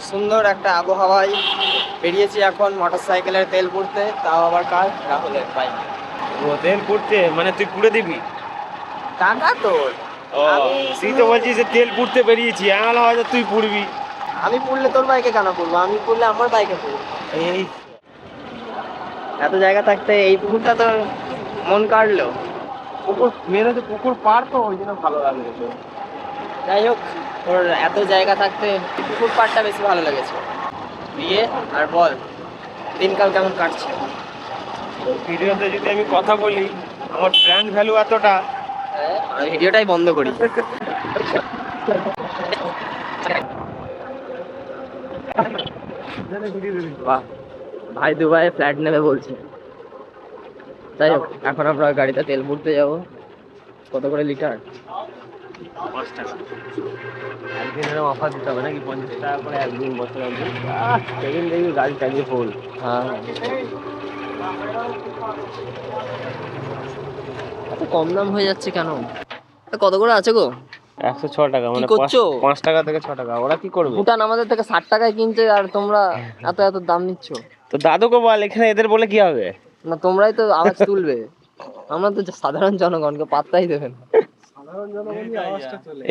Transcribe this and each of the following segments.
সুন্দর একটা আবহাওয়ায় বেরিয়েছি এখন মোটরসাইকেলের তেল পুড়তে, তাও আবার কার? রাহুলের বাইক। ও তেল পুড়তে মানে তুই পুড়ে দিবি? টাকা তোর। ও আমি তুই তো বলছিস যে তেল পুড়তে বেরিয়েছি, আমার হয়তো তুই পুড়বি। আমি পুড়লে তোর বাইকে কেন পুড়বো? আমি পুড়লে আমার বাইকে পুড়বো। এই এত জায়গা থাকতে এই পুকুরটা তোর মন কাড়লো। পুকুর মেরে তো পুকুর পার, তো ওই জন্য ভালো লাগবে তো। যাই হোক, তোর এত জায়গা থাকতে পুকুর পাড়টা বেশি ভালো লেগেছে। দিয়ে আর বল, দিনকাল কেমন কাটছে? ভিডিওতে যদি আমি কথা বলি, আমার ব্র্যান্ড ভ্যালু এতটা। হ্যাঁ, আমি ভিডিওটাই বন্ধ করি। বাহ, ভাই দুবাই ফ্ল্যাট নেবে বলছে। যাই হোক, এখন আমরা গাড়িতে তেল ভরতে যাব। কত করে লিটার? 5 টাকা। একদিনের অফার দিতে হবে নাকি? 50 টাকা করে একদিন, বছর একদিন। সেদিন দেখবি গাড়ি চালিয়ে ফুল। হ্যাঁ, এত কম দাম হয়ে যাচ্ছে কেন? কত করে আছে গো? 106 টাকা, মানে কি করছো? 5 টাকা থেকে 6 টাকা। ওরা কি করবে? ভুটান আমাদের থেকে 60 টাকায় কিনছে, আর তোমরা এত এত দাম নিচ্ছ। তো দাদুকে বল, এখানে এদের বলে কি হবে? না, তোমরাই তো আওয়াজ তুলবে, আমরা তো সাধারণ জনগণকে পাত্তাই দেবেন।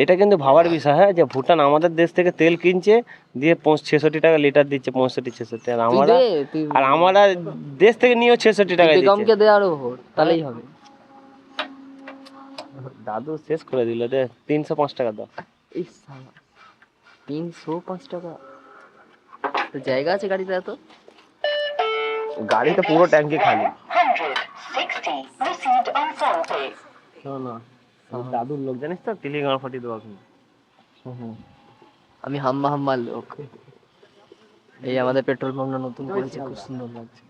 এটা কিন্তু ভাবার বিষয়, হ্যাঁ, যে ভুটান আমাদের দেশ থেকে তেল কিনছে, দিয়ে 66 টাকা লিটার দিচ্ছে, 65-66। আর তুই আমরা দে, তুই আর আমরা দেশ থেকে নিয়েও 66 টাকা দিচ্ছে। বেগমকে দে আরো ভোট, তাহলেই হবে। দাদু শেষ করে দিল, দে 305 টাকা দাও। এই শালা, 305 টাকা? তো জায়গা আছে গাড়িতে এত? গাড়িতে পুরো ট্যাঙ্কি খালি। 160 received on PhonePe. শোনো, দাদুর লোক জানিস তো, তিলিগাঁও ফাটি দেবো এখন। আমি হাম্বা হাম্বার লোক। এই আমাদের পেট্রোল পাম্পটা নতুন করেছে, খুব সুন্দর লাগছে।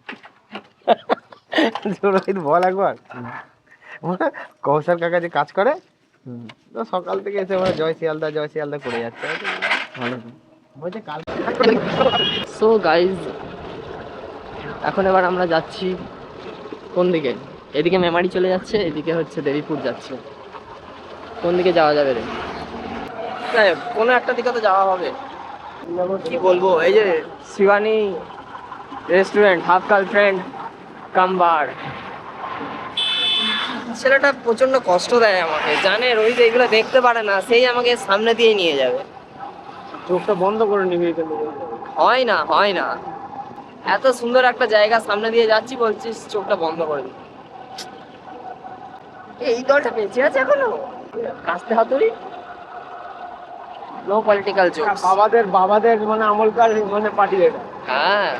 রোহিত বল একবার, কৌশল কাকা যে কাজ করে, হুম, তো সকাল থেকে এসে মানে জয় শিয়ালদা করে যাচ্ছে। ভালো। বলছে কাল সো গাইজ, এখন এবার আমরা যাচ্ছি কোন দিকে? এদিকে মেমারি চলে যাচ্ছে, এদিকে হচ্ছে দেবীপুর যাচ্ছে। কোন দিকে যাওয়া যাবে রে? কোনো একটা দিকে তো যাওয়া হবে। কি বলবো, এই যে শিবানী রেস্টুরেন্ট, হাফ গার্লফ্রেন্ড কাম বার, ছেলেটা প্রচন্ড কষ্ট দেয় আমাকে, জানে রোহিত এগুলো দেখতে পারে না, সেই আমাকে সামনে দিয়ে নিয়ে যাবে। চোখটা বন্ধ করে নিবি কিন্তু। হয় না, হয় না, এত সুন্দর একটা জায়গা সামনে দিয়ে যাচ্ছি, বলছিস চোখটা বন্ধ করে দিই। এই দলটা বেঁচে আছে এখনো? কাস্তে হাতুড়ি, নো পলিটিক্যাল জোকস। বাবাদের মানে আমলকার মানে পার্টি এটা। হ্যাঁ,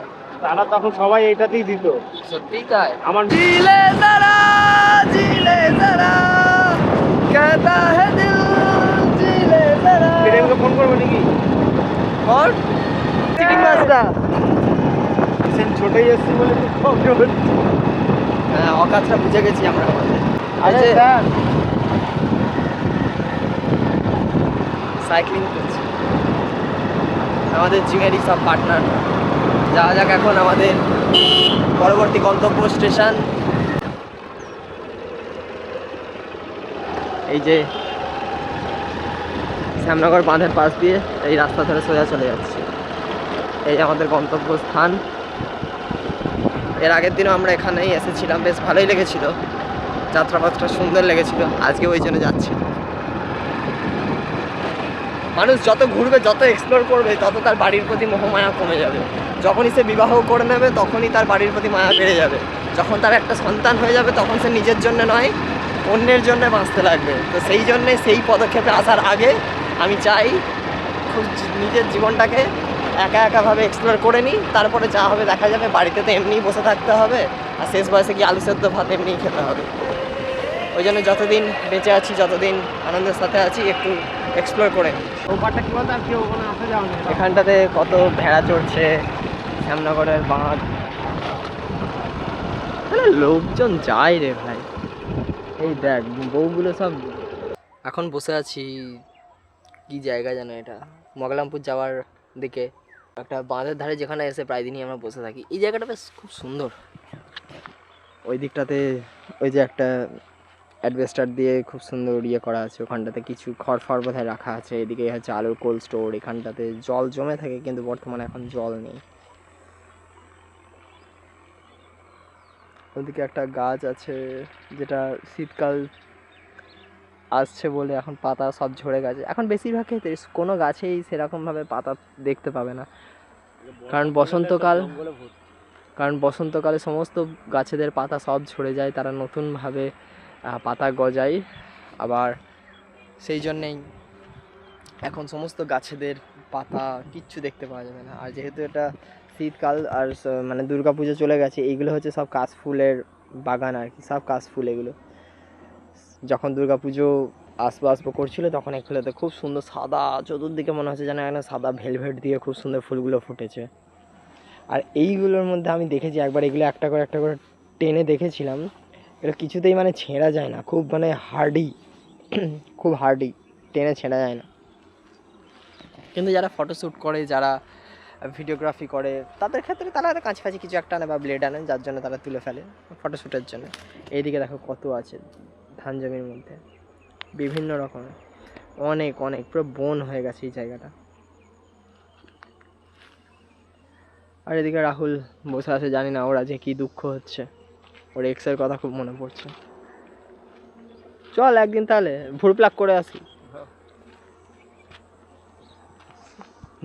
তারা তখন সবাই এইটাতেই দিত। সত্যি তাই। আমার জিলে জরা कहता है दिल জিলে জরা। ফ্রেন্ডকে ফোন করবে নাকি? और চিকেন মাছটা, ছোটই এসছি বলে তো প্রবলেম হচ্ছে। হ্যাঁ, অকাতটা বুঝে গেছি আমরা। আরে আচ্ছা, স্যার, সাইক্লিং করছি আমাদের জিমেরই সব পার্টনার। যাওয়া যাক এখন আমাদের পরবর্তী গন্তব্য স্টেশন। এই যে শ্যামনগর বাঁধের পাশ দিয়ে এই রাস্তা ধরে সোজা চলে যাচ্ছে, এই আমাদের গন্তব্য স্থান। এর আগের দিনও আমরা এখানেই এসেছিলাম, বেশ ভালোই লেগেছিল, যাত্রাপথটা সুন্দর লেগেছিল, আজকে ওই জন্য যাচ্ছি। মানুষ যত ঘুরবে, যত এক্সপ্লোর করবে, তত তার বাড়ির প্রতি মোহমায়া কমে যাবে। যখনই সে বিবাহ করে নেবে, তখনই তার বাড়ির প্রতি মায়া বেড়ে যাবে। যখন তার একটা সন্তান হয়ে যাবে, তখন সে নিজের জন্য নয়, অন্যের জন্য বাঁচতে লাগবে। তো সেই জন্যে সেই পদক্ষেপে আসার আগে আমি চাই খুব নিজের জীবনটাকে একা একাভাবে এক্সপ্লোর করে নিই, তারপরে যা হবে দেখা যাবে। বাড়িতে তো এমনিই বসে থাকতে হবে, আর শেষ বয়সে কি আলু সেদ্ধ ভাত এমনিই খেতে হবে। ওই জন্য যতদিন বেঁচে আছি, যতদিন আনন্দের সাথে আছি, একটু এক্সপ্লোর করে নিই। ওপারটা কি বলতো, আর কেউ ওখানে আসা যাবে না। এখানটাতে কত ভেড়া চড়ছে, শ্যামনগরের বাঁধ, লোকজন যায় রে ভাই। এই দেখ, বউগুলো সব। এখন বসে আছি, কি জায়গা যেন এটা, মগলামপুর যাওয়ার দিকে একটা বাঁধের ধারে, যেখানে এসে প্রায় দিনই আমরা বসে থাকি। এই জায়গাটা বেশ খুব সুন্দর। ওই দিকটাতে ওই যে একটা অ্যাডভেস্টার দিয়ে খুব সুন্দর ইয়ে করা আছে। ওখানটাতে কিছু খড় ফড় বোধহয় রাখা আছে। এদিকে হচ্ছে আলুর কোল্ড স্টোর। এখানটাতে জল জমে থাকে, কিন্তু বর্তমানে এখন জল নেই। ওদিকে একটা গাছ আছে, যেটা শীতকাল আসছে বলে এখন পাতা সব ঝরে গেছে। এখন বেশিরভাগ ক্ষেত্রে কোনো গাছেই সেরকমভাবে পাতা দেখতে পাবে না, কারণ বসন্তকালে সমস্ত গাছেদের পাতা সব ঝরে যায়, তারা নতুনভাবে পাতা গজায়। আবার সেই জন্যেই এখন সমস্ত গাছেদের পাতা কিচ্ছু দেখতে পাওয়া যাবে না। আর যেহেতু এটা শীতকাল আর মানে দুর্গাপুজো চলে গেছে, এইগুলো হচ্ছে সব কাশফুলের বাগান আর কি, সব কাশফুল এগুলো। যখন দুর্গাপুজো আসবো করছিল তখন এগুলোতে খুব সুন্দর সাদা, চতুর্দিকে মনে হচ্ছে যেন একটা সাদা ভেলভেট দিয়ে খুব সুন্দর ফুলগুলো ফুটেছে। আর এইগুলোর মধ্যে আমি দেখেছি একবার, এগুলো একটা করে টেনে দেখেছিলাম, এগুলো কিছুতেই মানে ছেঁড়া যায় না, খুব মানে হার্ডি, খুব হার্ডি, টেনে ছেঁড়া যায় না। কিন্তু যারা ফটোশ্যুট করে, যারা ভিডিওগ্রাফি করে, তাদের ক্ষেত্রে তারা হয়তো কাছাকাছি কিছু একটা আনে বা ব্লেড আনে, যার জন্য তারা তুলে ফেলে ফটোশ্যুটের জন্য। এইদিকে দেখো কত আছে ধান জমির মধ্যে, বিভিন্ন রকমের, অনেক অনেক, পুরো বন হয়ে গেছে এই জায়গাটা। আর এদিকে রাহুল বসে আছে, জানি না ওর আজকে কী দুঃখ হচ্ছে, ওর এক্সের কথা খুব মনে পড়ছে। চল একদিন তাহলে ভুর প্লাগ করে আসি,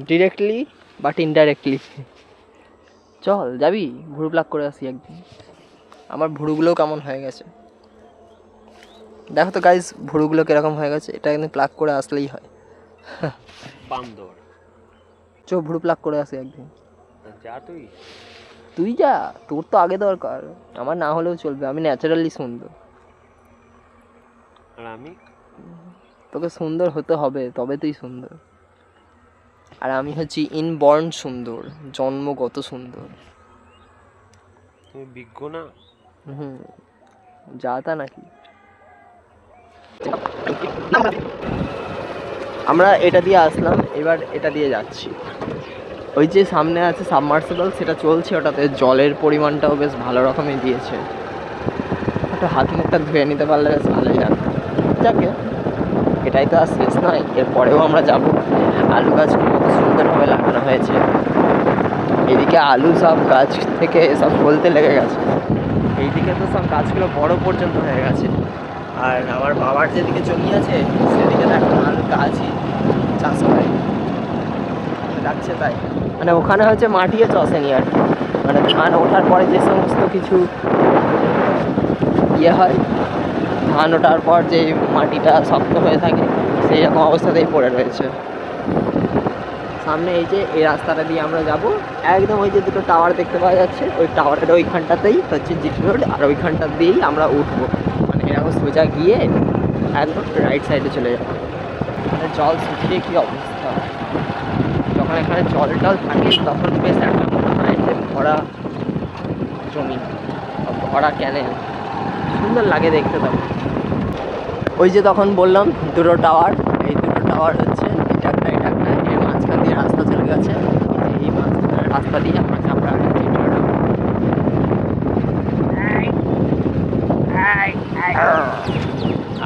ডিরেক্টলি বাট ইনডাইরেক্টলি। চল যাবি, ভুরু প্লাগ করে আসি একদিন। আমার ভুরুগুলোও কেমন হয়ে গেছে দেখো তো গাইস, ভুরুগুলো কিরকম হয়ে গেছে, এটা কিন্তু প্লাগ করে আসলেই হয়। বান্দর চো ভুরু প্লাগ করে আসি একদিন। যা তুই যা, তোর তো আগে দরকার, আমার না হলেও চলবে, আমি ন্যাচারালি সুন্দর। আর আমি, তোকে সুন্দর হতে হবে, তবে তুই সুন্দর। আর আমি হচ্ছি ইনবর্ন সুন্দর, জন্মগত সুন্দর। তুমি বিজ্ঞ না? যা তা নাকি। আমরা এটা দিয়ে আসলাম, এবার এটা দিয়ে যাচ্ছি। ওই যে সামনে আছে সাবমার্সিবল, সেটা চলছে, ওটাতে জলের পরিমাণটাও বেশ ভালো রকমই দিয়েছে। একটা হাত মুখটা ধুয়ে নিতে পারলে বেশ ভালোই লাগবে। যাকে এটাই তো আর শেষ নয়, এরপরেও আমরা যাব। আলু গাছগুলো কত সুন্দরভাবে লাগানো হয়েছে, এদিকে আলু সব গাছ থেকে সব ফলতে লেগে গেছে, এইদিকে তো সব গাছগুলো বড় পর্যন্ত হয়ে গেছে। আর আমার বাবার যেদিকে জমি আছে সেদিকে তো এখন আলু গাছই চাষ করে যাচ্ছে। তাই মানে ওখানে হচ্ছে মাটিও চষেনি আর কি, মানে ধান ওঠার পরে যে সমস্ত কিছু ইয়ে হয়, ধান ওঠার পর যে মাটিটা শক্ত হয়ে থাকে সেই রকম অবস্থাতেই পড়ে রয়েছে। সামনে এই যে এই রাস্তাটা দিয়ে আমরা যাব, একদম ওই যে দুটো টাওয়ার দেখতে পাওয়া যাচ্ছে, ওই টাওয়ারের ওইখানটাতেই হচ্ছে জিটি রোড, আর ওইখানটা দিয়েই আমরা উঠবো। মানে এরকম সোজা গিয়ে একদম রাইট সাইডে চলে যাবো। মানে জল শুকিয়ে কী অবস্থা, যখন এখানে জল টল থাকে তখন বেশ একটা মনে হয় যে ভরা জমি, ভরা ক্যানেল, সুন্দর লাগে দেখতে। তখন ওই যে তখন বললাম দুটো টাওয়ার, এই দুটো টাওয়ার হচ্ছে এটা একটা এর মাঝখান দিয়ে রাস্তা চলে গেছে, এই মাঝখানের রাস্তা দিয়ে আমরা চাপড়া।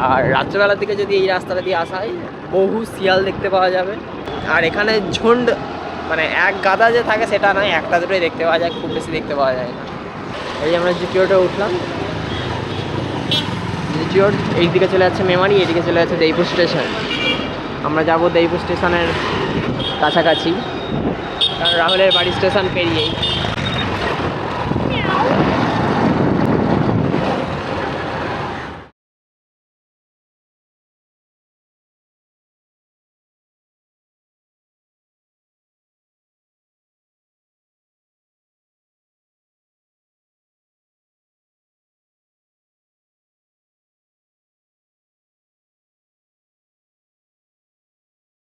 আর রাত্রেবেলার দিকে যদি এই রাস্তাটা দিয়ে আসা হয়, বহু শিয়াল দেখতে পাওয়া যাবে। আর এখানে ঝুন্ড, মানে এক গাদা যে থাকে সেটা নয়, একটা দুটোই দেখতে পাওয়া যায়, খুব বেশি দেখতে পাওয়া যায় না। এই যে আমরা জিটি রোডে উঠলাম, জিটি রোড এই দিকে চলে যাচ্ছে মেমারি, এইদিকে চলে যাচ্ছে দেইপুর স্টেশন। আমরা যাব দেইপুর স্টেশনের কাছাকাছি, কারণ রাহুলের বাড়ি স্টেশন পেরিয়েই।